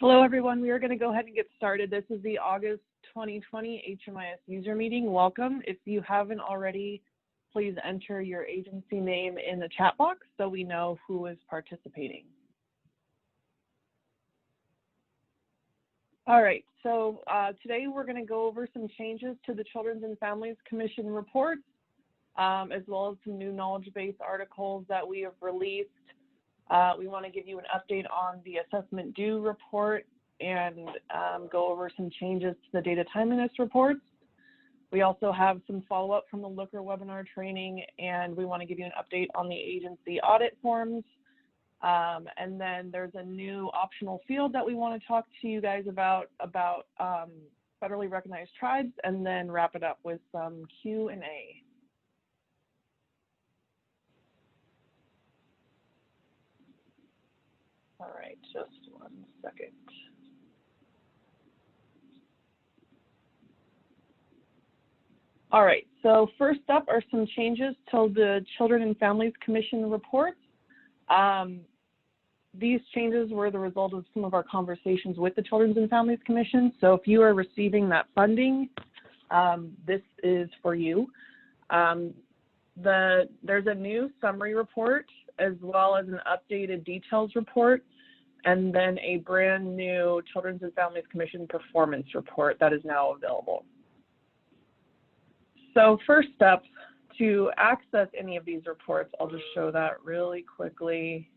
Hello, everyone. We are going to go ahead and get started. This is the August 2020 HMIS user meeting. Welcome. If you haven't already, please enter your agency name in the chat box so we know who is participating. All right, so today we're going to go over some changes to the Children's and Families Commission reports, as well as some new knowledge-based articles that we have released. We want to give you an update on the assessment due report and go over some changes to the data timeliness reports. We also have some follow-up from the Looker webinar training, and we want to give you an update on the agency audit forms. And then there's a new optional field that we want to talk to you guys about federally recognized tribes, and then wrap it up with some Q&A. All right, just 1 second. All right, so first up are some changes to the Children and Families Commission reports. These changes were the result of some of our conversations with the Children's and Families Commission. So if you are receiving that funding, this is for you. There's a new summary report as well as an updated details report, and then a brand new Children's and Families Commission performance report that is now available. So first up, to access any of these reports, I'll just show that really quickly.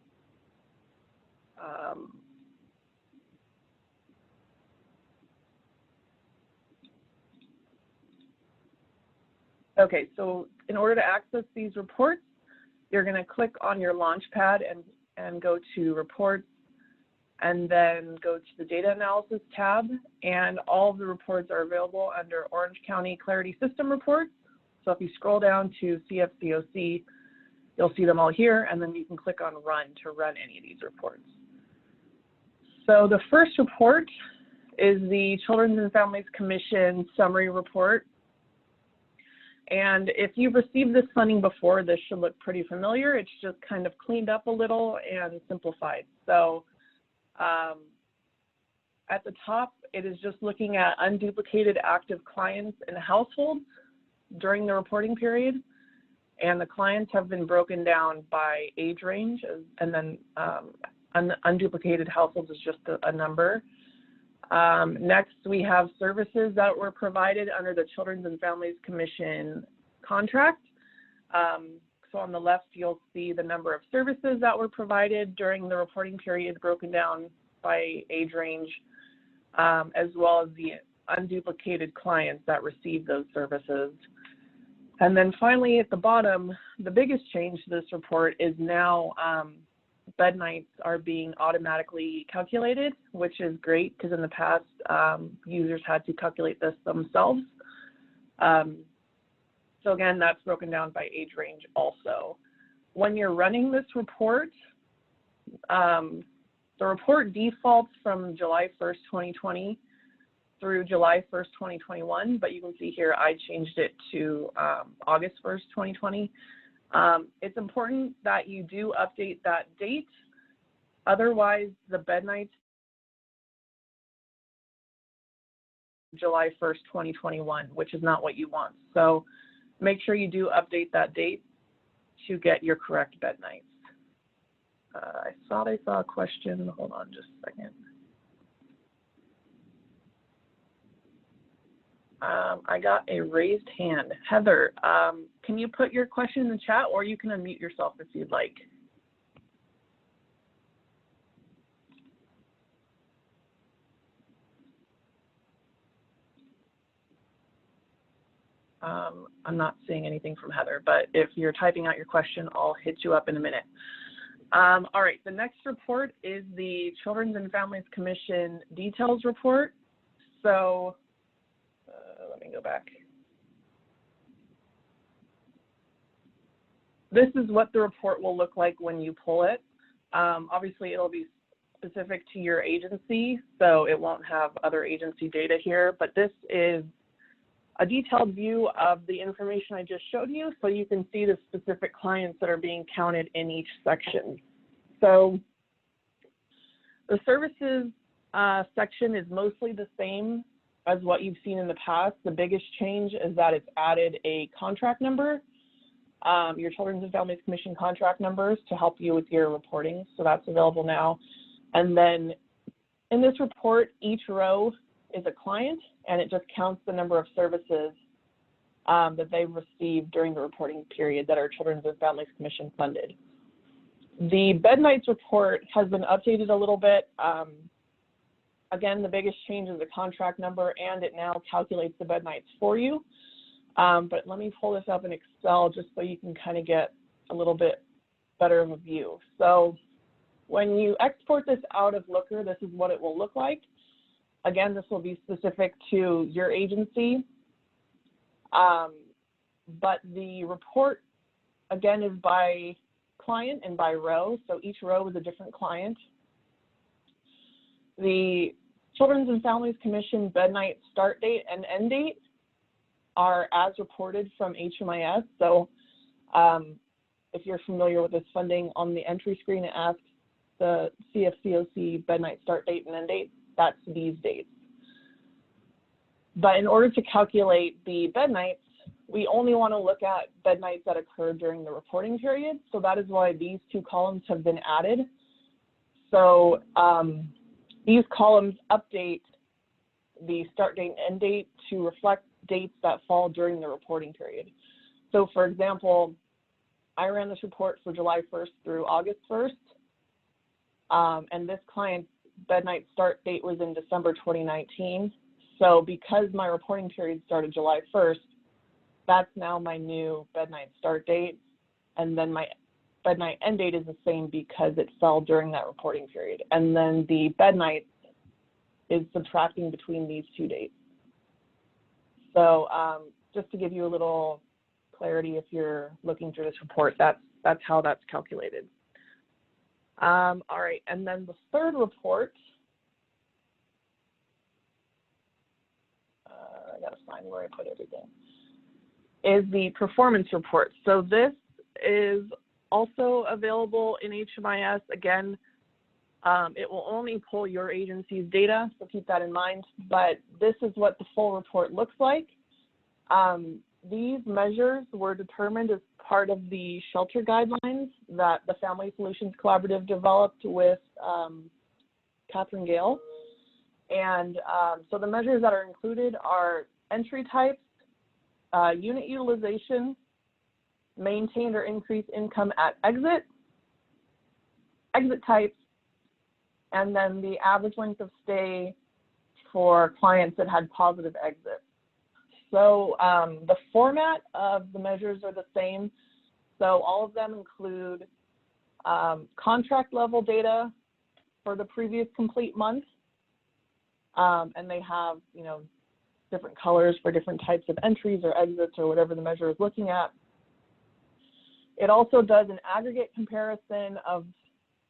Okay, so in order to access these reports, you're going to click on your Launchpad and go to Reports, and then go to the Data Analysis tab, and all of the reports are available under Orange County Clarity System Reports. So if you scroll down to CFCOC, you'll see them all here, and then you can click on Run to run any of these reports. So the first report is the Children's and Families Commission Summary Report. And if you've received this funding before, this should look pretty familiar. It's just kind of cleaned up a little and simplified. So at the top, it is just looking at unduplicated active clients and households during the reporting period. And the clients have been broken down by age range, and then unduplicated households is just a number. Next, we have services that were provided under the Children's and Families Commission contract. So on the left, you'll see the number of services that were provided during the reporting period broken down by age range, as well as the unduplicated clients that received those services. And then finally, at the bottom, the biggest change to this report is now bed nights are being automatically calculated, which is great because in the past, users had to calculate this themselves. So again, that's broken down by age range also. When you're running this report, the report defaults from July 1st, 2020 through July 1st, 2021, but you can see here I changed it to August 1st, 2020. It's important that you do update that date. Otherwise, the bed nights July 1st, 2021, which is not what you want. So make sure you do update that date to get your correct bed nights. I thought I saw a question. Hold on just a second. I got a raised hand. Heather, can you put your question in the chat, or you can unmute yourself if you'd like. I'm not seeing anything from Heather, but if you're typing out your question, I'll hit you up in a minute. All right, the next report is the Children's and Families Commission Details Report. So let me go back. This is what the report will look like when you pull it. Obviously, it'll be specific to your agency, so it won't have other agency data here, but this is a detailed view of the information I just showed you, so you can see the specific clients that are being counted in each section. So the services section is mostly the same as what you've seen in the past. The biggest change is that it's added a contract number, your Children's and Families Commission contract numbers to help you with your reporting. So that's available now. And then in this report, each row is a client, and it just counts the number of services that they've received during the reporting period that are Children's and Families Commission funded. The bed nights report has been updated a little bit. Again, the biggest change is the contract number, and it now calculates the bed nights for you. But let me pull this up in Excel just so you can kind of get a little bit better of a view. So when you export this out of Looker, this is what it will look like. Again, this will be specific to your agency. But the report, again, is by client and by row. So each row is a different client. The Children's and Families Commission bed night start date and end date are as reported from HMIS. So if you're familiar with this funding, on the entry screen, it asks the CFCOC bed night start date and end date. That's these dates. But in order to calculate the bed nights, we only want to look at bed nights that occurred during the reporting period. So that is why these two columns have been added. So these columns update the start date and end date to reflect dates that fall during the reporting period. So for example, I ran this report for July 1st through August 1st, and this client's bed night start date was in December 2019. So because my reporting period started July 1st, that's now my new bed night start date, and then my bed night end date is the same because it fell during that reporting period. And then the bed night is subtracting between these two dates. So just to give you a little clarity, if you're looking through this report, that's how that's calculated. All right, and then the third report, I gotta find where I put everything, is the performance report. So this is also available in HMIS. Again, it will only pull your agency's data, so keep that in mind, but this is what the full report looks like. These measures were determined as part of the shelter guidelines that the Family Solutions Collaborative developed with Catherine Gale. And so the measures that are included are entry types, unit utilization, maintained or increased income at exit, exit types, and then the average length of stay for clients that had positive exits. So the format of the measures are the same. So all of them include contract level data for the previous complete month, and they have, you know, different colors for different types of entries or exits or whatever the measure is looking at. It also does an aggregate comparison of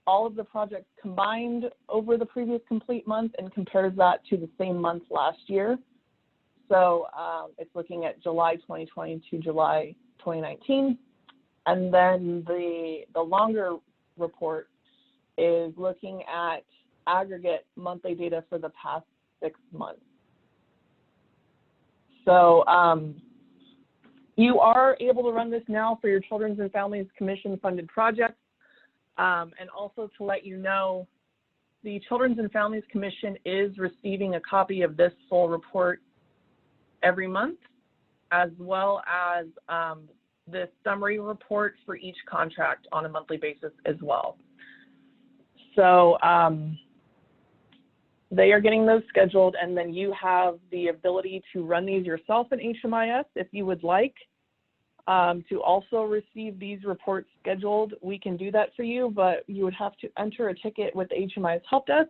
all of the projects combined over the previous complete month and compares that to the same month last year. So it's looking at July 2020 to July 2019. And then the longer report is looking at aggregate monthly data for the past 6 months. So you are able to run this now for your Children's and Families Commission funded projects. And also to let you know, the Children's and Families Commission is receiving a copy of this full report every month, as well as the summary report for each contract on a monthly basis as well. So they are getting those scheduled, and then you have the ability to run these yourself in HMIS if you would like. To also receive these reports scheduled, we can do that for you, but you would have to enter a ticket with the HMIS Help Desk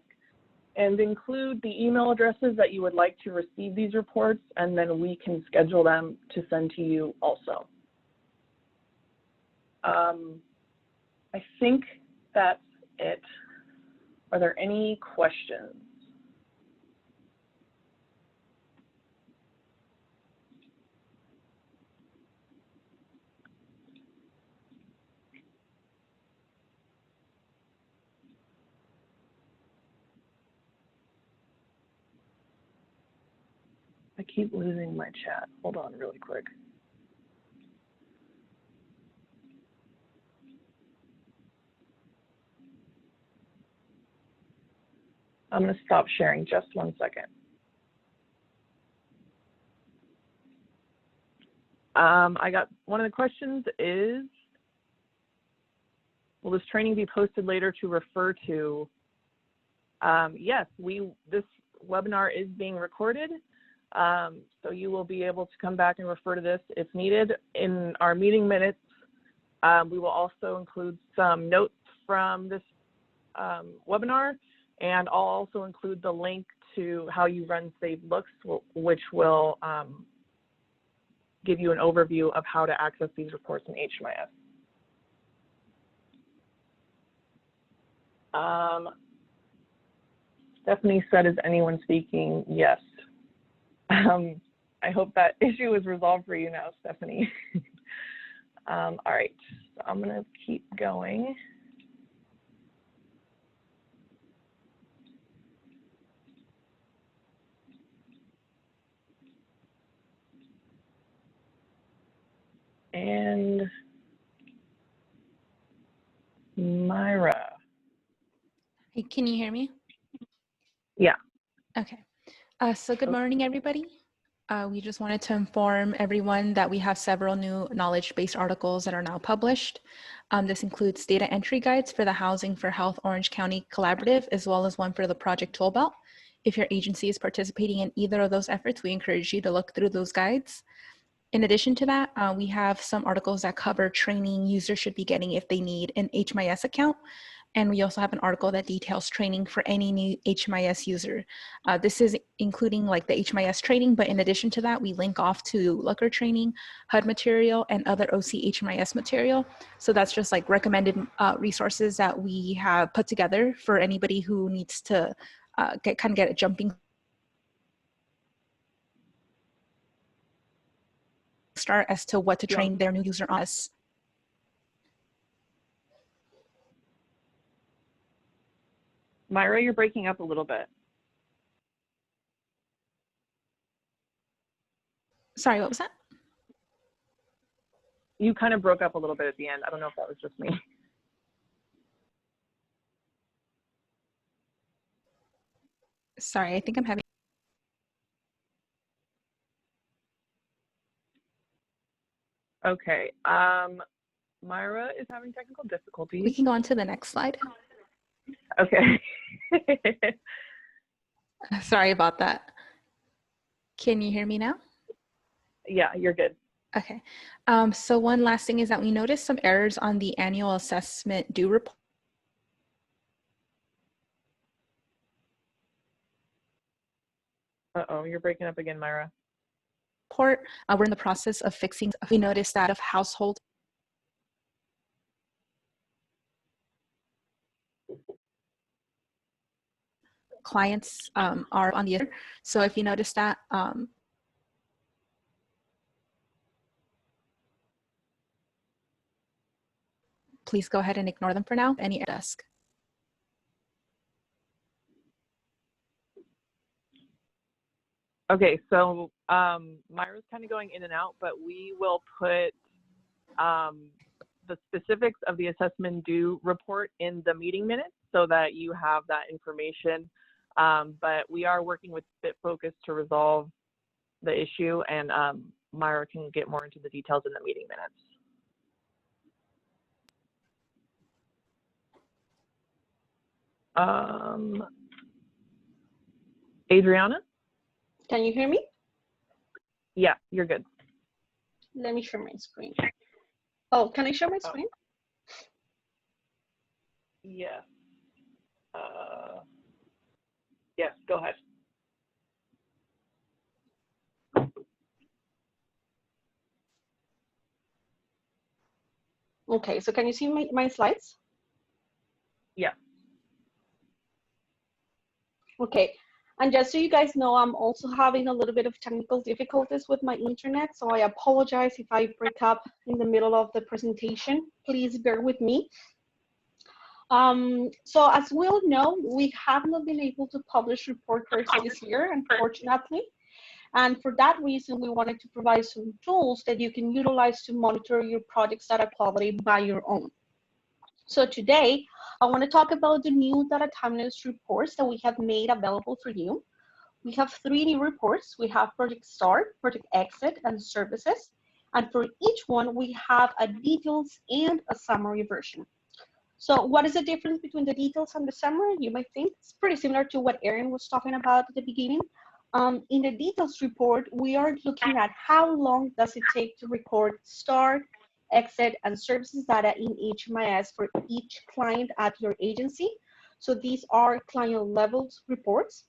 and include the email addresses that you would like to receive these reports, and then we can schedule them to send to you also. I think that's it. Are there any questions? keep losing my chat. Hold on really quick. I'm going to stop sharing just 1 second. I got one of the questions is, will this training be posted later to refer to? Yes, this webinar is being recorded, so you will be able to come back and refer to this if needed. In our meeting minutes, we will also include some notes from this webinar, and I'll also include the link to how you run saved looks, which will give you an overview of how to access these reports in HMIS. Stephanie said, is anyone speaking? Yes. I hope that issue is resolved for you now, Stephanie. All right, so I'm gonna keep going. And Myra. Hey, can you hear me? Yeah. Okay. So good morning, everybody. We just wanted to inform everyone that we have several new knowledge-based articles that are now published. This includes data entry guides for the Housing for Health Orange County Collaborative, as well as one for the Project Toolbelt. If your agency is participating in either of those efforts, we encourage you to look through those guides. In addition to that, we have some articles that cover training users should be getting if they need an HMIS account. And we also have an article that details training for any new HMIS user. This is including like the HMIS training, but in addition to that, we link off to Looker training, HUD material, and other OC HMIS material. So that's just like recommended resources that we have put together for anybody who needs to get a jumping start as to what to train their new user on. Myra, you're breaking up a little bit. Sorry, what was that? You kind of broke up a little bit at the end. I don't know if that was just me. Sorry, I think I'm having. Okay. Myra is having technical difficulties. We can go on to the next slide. Okay. Sorry about that. Can you hear me now? Yeah, you're good. Okay. So one last thing is that we noticed some errors on the annual assessment due report. Uh-oh, you're breaking up again, Myra. We're in the process of fixing. We noticed that of household clients are on the other. So if you notice that, please go ahead and ignore them for now. Any desk. Okay, so Myra's kind of going in and out, but we will put the specifics of the assessment due report in the meeting minutes so that you have that information. But we are working with BitFocus to resolve the issue, and Myra can get more into the details in the meeting minutes. Adriana? Can you hear me? Yeah, you're good. Let me share my screen. Oh, can I share my screen? Yes. Yes, go ahead. Okay, so can you see my slides? Yeah. Okay, and just so you guys know, I'm also having a little bit of technical difficulties with my internet, so I apologize if I break up in the middle of the presentation. Please bear with me. So as we all know, we have not been able to publish report cards this year, unfortunately. And for that reason, we wanted to provide some tools that you can utilize to monitor your project's data quality by your own. So today, I want to talk about the new data timeliness reports that we have made available for you. We have 3 new reports. We have Project Start, Project Exit, and Services. And for each one, we have a details and a summary version. So what is the difference between the details and the summary? You might think it's pretty similar to what Erin was talking about at the beginning. In the details report, we are looking at how long does it take to record start, exit, and services data in HMIS for each client at your agency. So these are client level reports.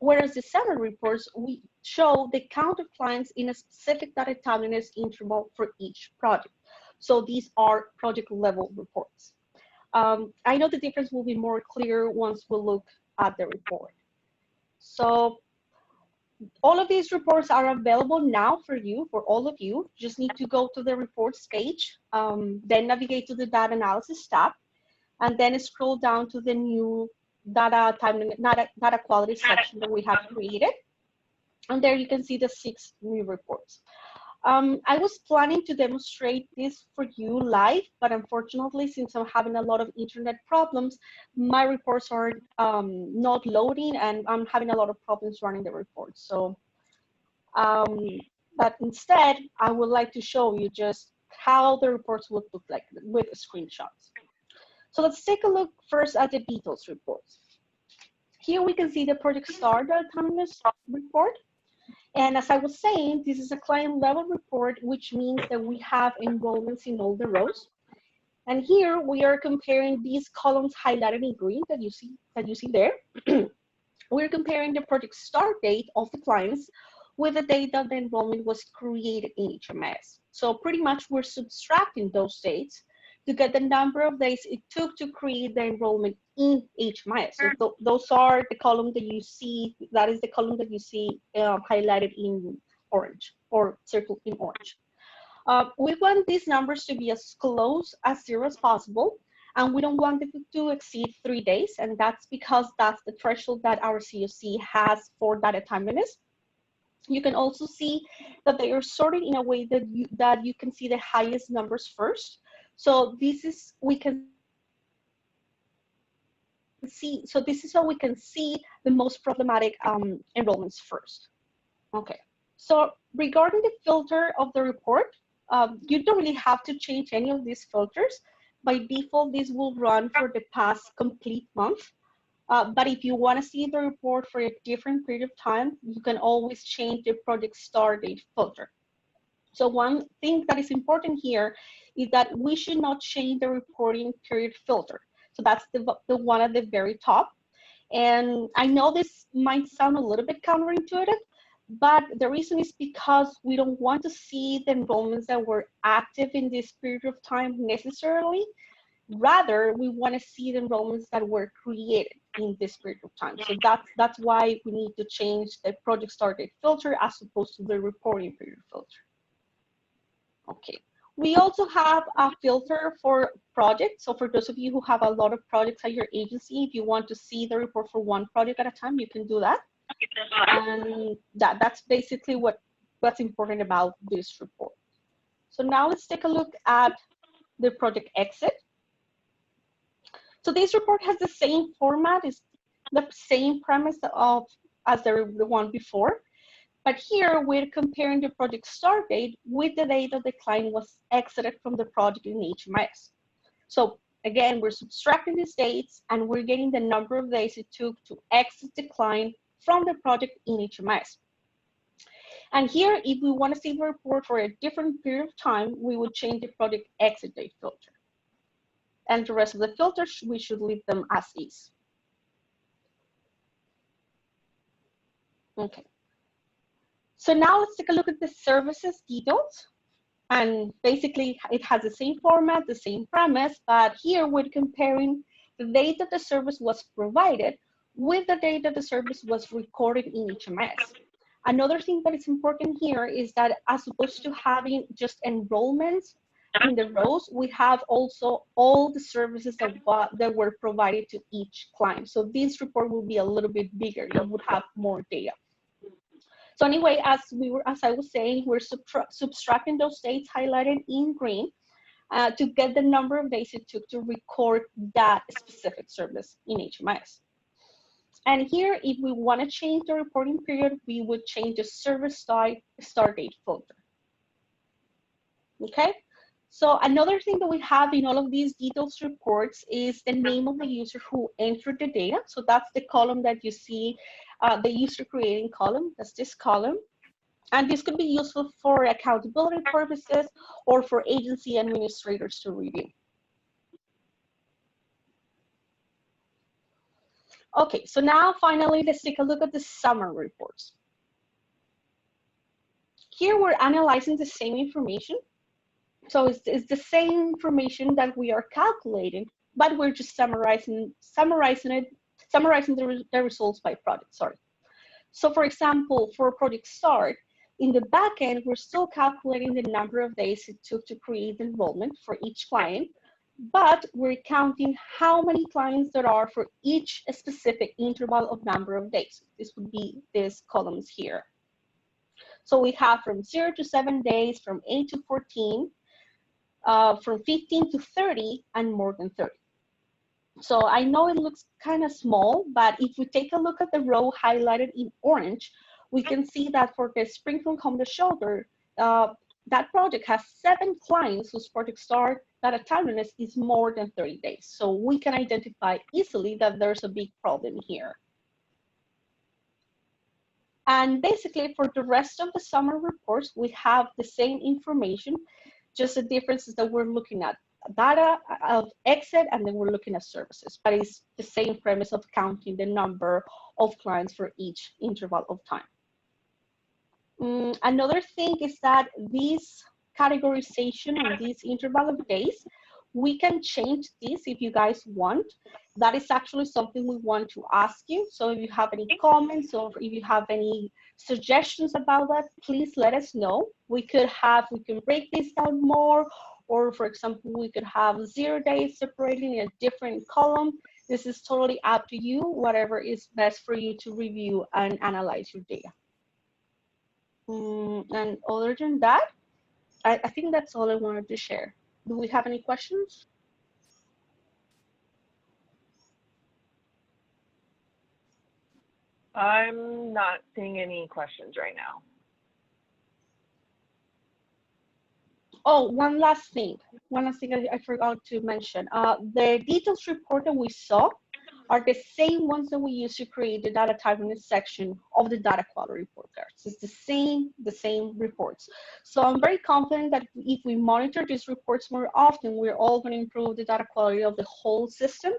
Whereas the summary reports, we show the count of clients in a specific data timeliness interval for each project. So these are project level reports. I know the difference will be more clear once we look at the report. So all of these reports are available now for you, for all of you. You just need to go to the reports page, then navigate to the data analysis tab, and then scroll down to the new data quality section that we have created. And there you can see the 6 new reports. I was planning to demonstrate this for you live, but unfortunately, since I'm having a lot of internet problems, my reports are not loading, and I'm having a lot of problems running the reports. So, but instead, I would like to show you just how the reports would look like with screenshots. So let's take a look first at the details reports. Here we can see the Project Start autonomous report. And as I was saying, this is a client level report, which means that we have enrollments in all the rows. And here we are comparing these columns highlighted in green that you see there. We're comparing the project start date of the clients with the date that the enrollment was created in HMIS. So pretty much we're subtracting those dates to get the number of days it took to create the enrollment in HMIS. So those are the column that you see, that is the column that you see highlighted in orange or circled in orange. We want these numbers to be as close as 0 as possible, and we don't want it to exceed 3 days, and that's because that's the threshold that our COC has for data timeliness. You can also see that they are sorted in a way that you can see the highest numbers first. So this is we can see. So this is how we can see the most problematic enrollments first. Okay. So regarding the filter of the report, you don't really have to change any of these filters. By default, this will run for the past complete month. But if you want to see the report for a different period of time, you can always change the project start date filter. So one thing that is important here is that we should not change the reporting period filter. So that's the one at the very top. And I know this might sound a little bit counterintuitive, but the reason is because we don't want to see the enrollments that were active in this period of time necessarily. Rather, we want to see the enrollments that were created in this period of time. So that's why we need to change the project start date filter as opposed to the reporting period filter. Okay. We also have a filter for projects. So for those of you who have a lot of projects at your agency, if you want to see the report for one project at a time, you can do that. And that's basically what's important about this report. So now let's take a look at the project exit. So this report has the same format, is the same premise as the one before. But here we're comparing the project start date with the date that the client was exited from the project in HMIS. So again, we're subtracting these dates and we're getting the number of days it took to exit the client from the project in HMIS. And here, if we want to see the report for a different period of time, we would change the project exit date filter. And the rest of the filters, we should leave them as is. Okay. So now let's take a look at the services details. And basically, it has the same format, the same premise, but here we're comparing the date that the service was provided with the date that the service was recorded in HMIS. Another thing that is important here is that as opposed to having just enrollments in the rows, we have also all the services that were provided to each client. So this report will be a little bit bigger. You would have more data. So anyway, as I was saying, we're subtracting those dates highlighted in green to get the number of days it took to record that specific service in HMIS. And here, if we want to change the reporting period, we would change the service start date filter. Okay. So another thing that we have in all of these details reports is the name of the user who entered the data. So that's the column that you see, the user creating column. That's this column. And this could be useful for accountability purposes or for agency administrators to review. Okay, so now finally, let's take a look at the summary reports. Here we're analyzing the same information. So it's the same information that we are calculating, but we're just summarizing the results by project, sorry. So for example, for project start, in the back end, we're still calculating the number of days it took to create enrollment for each client, but we're counting how many clients there are for each specific interval of number of days. This would be these columns here. So we have from 0 to 7 days, from 8 to 14, from 15 to 30, and more than 30. So I know it looks kind of small, but if we take a look at the row highlighted in orange, we can see that for the Springfield Homeless Shelter, that project has 7 clients whose project start data timeliness is more than 30 days. So we can identify easily that there's a big problem here. And basically for the rest of the summer reports, we have the same information, just the difference is that we're looking at data of exit and then we're looking at services, but it's the same premise of counting the number of clients for each interval of time. Another thing is that this categorization and this interval of days, we can change this if you guys want. That is actually something we want to ask you. So if you have any comments or if you have any suggestions about that, please let us know. We can break this down more, or for example, we could have 0 days separating in a different column. This is totally up to you, whatever is best for you to review and analyze your data. And other than that, I think that's all I wanted to share. Do we have any questions? I'm not seeing any questions right now. Oh, one last thing I forgot to mention. The details report that we saw are the same ones that we use to create the data timeliness section of the data quality report cards. It's the same reports. So I'm very confident that if we monitor these reports more often, we're all going to improve the data quality of the whole system.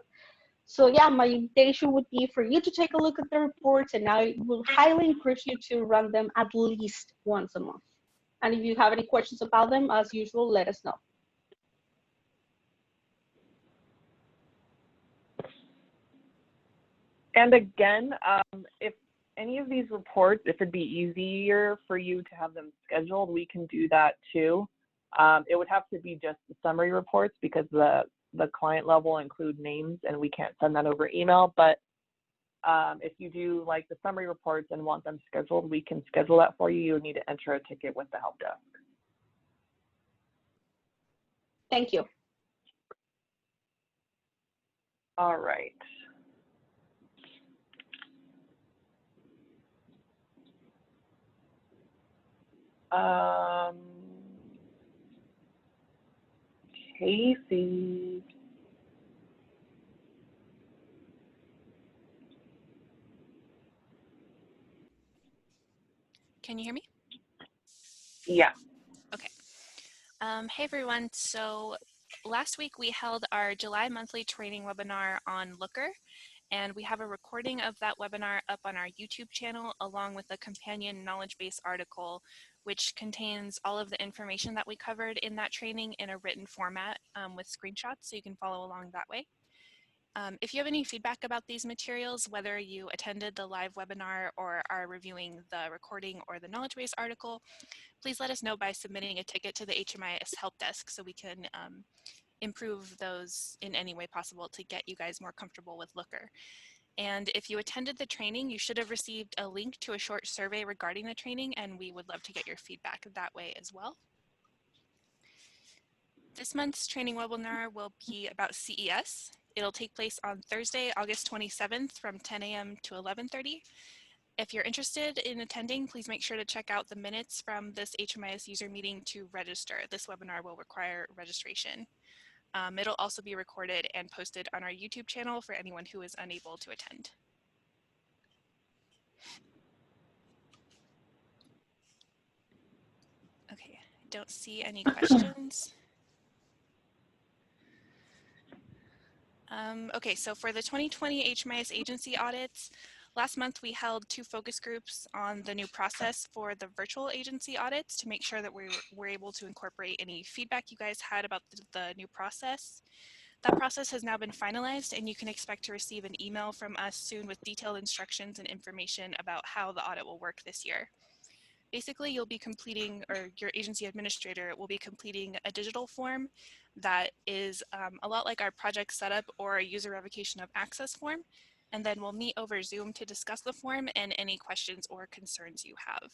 So yeah, my invitation would be for you to take a look at the reports, and I will highly encourage you to run them at least once a month. And if you have any questions about them, as usual, let us know. And again, if any of these reports, if it'd be easier for you to have them scheduled, we can do that too. It would have to be just the summary reports because the client level include names and we can't send that over email. But if you do like the summary reports and want them scheduled, we can schedule that for you. You would need to enter a ticket with the help desk. Thank you. All right. Casey. Can you hear me? Yeah. Okay. Hey everyone. So last week we held our July monthly training webinar on Looker, and we have a recording of that webinar up on our YouTube channel along with a companion knowledge base article which contains all of the information that we covered in that training in a written format with screenshots, so you can follow along that way. If you have any feedback about these materials, whether you attended the live webinar or are reviewing the recording or the knowledge base article, please let us know by submitting a ticket to the HMIS help desk so we can improve those in any way possible to get you guys more comfortable with Looker. And if you attended the training, you should have received a link to a short survey regarding the training, and we would love to get your feedback that way as well. This month's training webinar will be about CES. It'll take place on Thursday, August 27th from 10 a.m. to 11:30. If you're interested in attending, please make sure to check out the minutes from this HMIS user meeting to register. This webinar will require registration. It'll also be recorded and posted on our YouTube channel for anyone who is unable to attend. Okay, I don't see any questions. Okay, so for the 2020 HMIS agency audits, last month we held 2 focus groups on the new process for the virtual agency audits to make sure that we were able to incorporate any feedback you guys had about the new process. That process has now been finalized, and you can expect to receive an email from us soon with detailed instructions and information about how the audit will work this year. Basically, you'll be completing, or your agency administrator will be completing a digital form that is a lot like our project setup or a user revocation of access form, and then we'll meet over Zoom to discuss the form and any questions or concerns you have.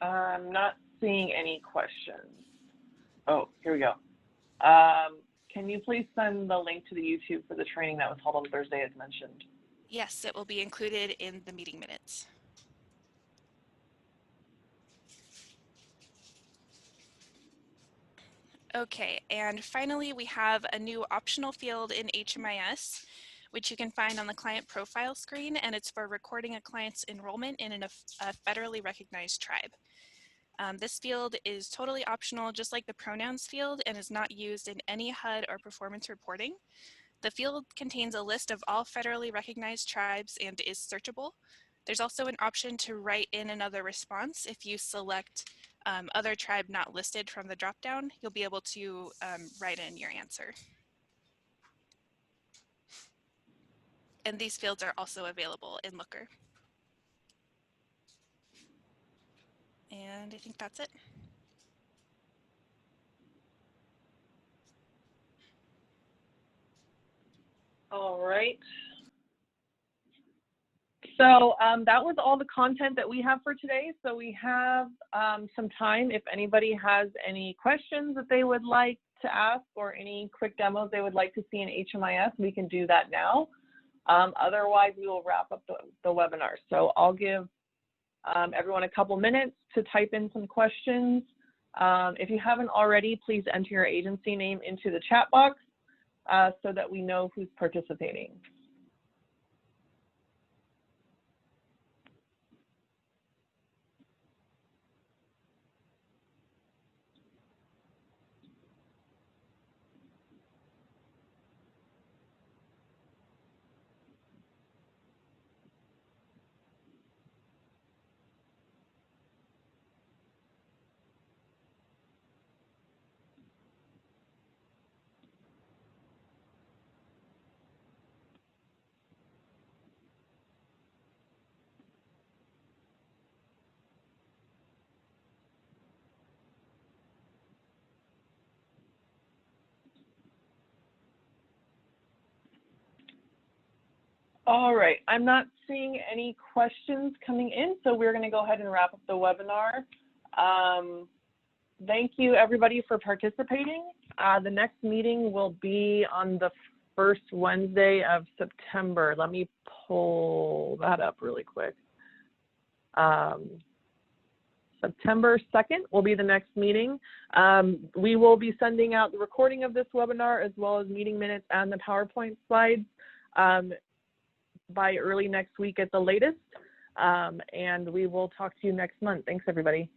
I'm not seeing any questions. Oh, here we go. Can you please send the link to the YouTube for the training that was held on Thursday as mentioned? Yes, it will be included in the meeting minutes. Okay, and finally, we have a new optional field in HMIS, which you can find on the client profile screen, and it's for recording a client's enrollment in a federally recognized tribe. This field is totally optional, just like the pronouns field, and is not used in any HUD or performance reporting. The field contains a list of all federally recognized tribes and is searchable. There's also an option to write in another response. If you select other tribe not listed from the dropdown, you'll be able to write in your answer. And these fields are also available in Looker. And I think that's it. All right. So that was all the content that we have for today. So we have some time if anybody has any questions that they would like to ask or any quick demos they would like to see in HMIS, we can do that now. Otherwise, we will wrap up the webinar. So I'll give everyone a couple minutes to type in some questions. If you haven't already, please enter your agency name into the chat box so that we know who's participating. All right, I'm not seeing any questions coming in, so we're going to go ahead and wrap up the webinar. Thank you, everybody, for participating. The next meeting will be on the first Wednesday of September. Let me pull that up really quick. September 2nd will be the next meeting. We will be sending out the recording of this webinar as well as meeting minutes and the PowerPoint slides by early next week at the latest, and we will talk to you next month. Thanks, everybody.